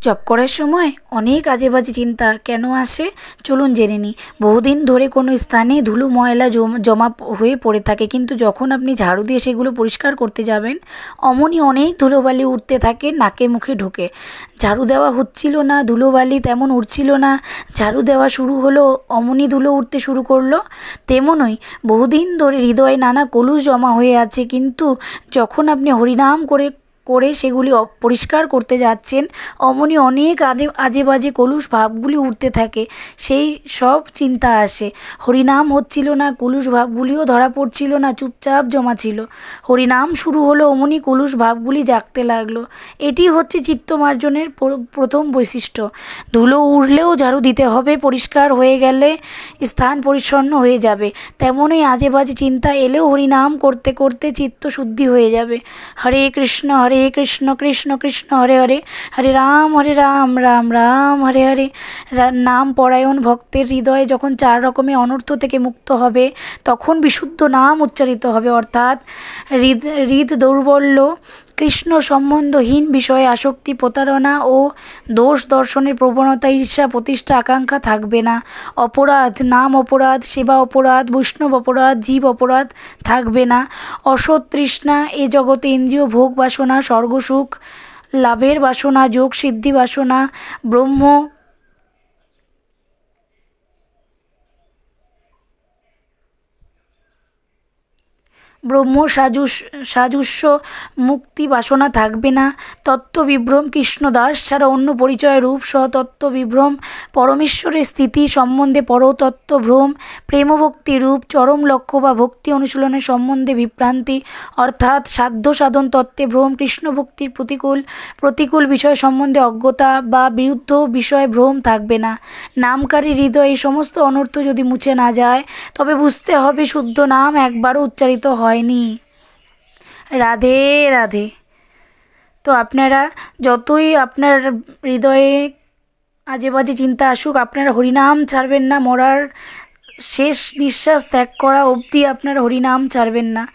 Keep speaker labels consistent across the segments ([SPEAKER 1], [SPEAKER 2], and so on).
[SPEAKER 1] Job করার সময় অনেক আজে বাজে চিন্তা কেন আসে চলুন জেনে নিই। বহুদিন ধরে কোনো স্থানে ধুলো ময়লা জমা হয়ে পড়ে থাকে, কিন্তু যখন আপনি ঝাড়ু দিয়ে সেগুলো পরিষ্কার করতে যাবেন অমনি অনেক ধুলোবালি উঠতে থাকে, নাকে মুখে ঢোকে। ঝাড়ু দেওয়া হচ্ছিল না, ধুলোবালি তেমন উঠছিল না, ঝাড়ু দেওয়া শুরু হলো অমনি ধুলো উঠতে শুরু করলো। তেমনই বহুদিন ধরে হৃদয়ে নানা কলুষ জমা হয়ে আছে, কিন্তু যখন আপনি হরিনাম করে করে সেগুলি পরিষ্কার করতে যাচ্ছেন অমনি অনেক আজে বাজে কলুষ ভাবগুলি উঠতে থাকে, সেই সব চিন্তা আসে। হরিনাম হচ্ছিল না, কলুষ ভাবগুলিও ধরা পড়ছিল না, চুপচাপ জমা ছিল। হরিনাম শুরু হলো অমনি কলুষ ভাবগুলি জাগতে লাগলো। এটি হচ্ছে চিত্তমার্জনের প্রথম বৈশিষ্ট্য। ধুলো উড়লেও ঝাড়ু দিতে হবে, পরিষ্কার হয়ে গেলে স্থান পরিচ্ছন্ন হয়ে যাবে। তেমনই আজে বাজে চিন্তা এলেও হরিনাম করতে করতে চিত্তশুদ্ধি হয়ে যাবে। হরে কৃষ্ণ কৃষ্ণ কৃষ্ণ হরে হরে, হরে রাম রাম রাম হরে হরে। নাম পরায়ণ ভক্তের হৃদয়ে যখন 4 রকমের অনর্থ থেকে মুক্ত হবে তখন বিশুদ্ধ নাম উচ্চারিত হবে, অর্থাৎ হৃদ দৌর্বল্য, কৃষ্ণ সম্বন্ধহীন বিষয়ে আসক্তি, প্রতারণা ও দোষ দর্শনের প্রবণতা, ঈর্ষা প্রতিষ্ঠা আকাঙ্ক্ষা থাকবে না। অপরাধ, নাম অপরাধ, সেবা অপরাধ, বৈষ্ণব অপরাধ, জীব অপরাধ থাকবে না। অসৎ তৃষ্ণা, এ জগতে ইন্দ্রিয় ভোগ বাসনা, স্বর্গসুখ লাভের বাসনা, যোগ সিদ্ধি বাসনা, ব্রহ্ম সাজুস্য মুক্তি বাসনা থাকবে না। তত্ত্ববিভ্রম, কৃষ্ণদাস ছাড়া অন্য পরিচয় রূপ সতত্ত্ব বিভ্রম, পরমেশ্বরের স্থিতি সম্বন্ধে পরতত্ত্ব ভ্রম, প্রেমভক্তি রূপ চরম লক্ষ্য বা ভক্তি অনুশীলনের সম্বন্ধে বিভ্রান্তি, অর্থাৎ সাধ্য সাধন তত্ত্বে ভ্রম, কৃষ্ণ ভক্তির প্রতিকূল বিষয় সম্বন্ধে অজ্ঞতা বা বিরুদ্ধ বিষয়ে ভ্রম থাকবে না। নামকারী হৃদয়ে এই সমস্ত অনর্থ যদি মুছে না যায় তবে বুঝতে হবে শুদ্ধ নাম একবারও উচ্চারিত হয়নি। রাধে রাধে। তো আপনারা যতই আপনার হৃদয়ে আজে বাজে চিন্তা আসুক, আপনারা হরিনাম ছাড়বেন না। মরার শেষ নিঃশ্বাস ত্যাগ করা অবধি আপনারা হরিনাম ছাড়বেন না।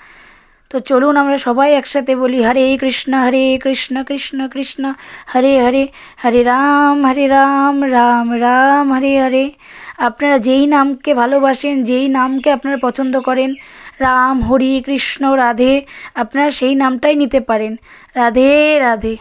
[SPEAKER 1] তো চলুন আমরা সবাই একসাথে বলি, হরে কৃষ্ণ কৃষ্ণ কৃষ্ণ হরে হরে, হরে রাম রাম রাম হরে হরে। আপনারা যেই নামকে ভালোবাসেন, যেই নামকে আপনারা পছন্দ করেন, রাম, হরি, কৃষ্ণ, রাধে, আপনারা সেই নামটাই নিতে পারেন। রাধে রাধে।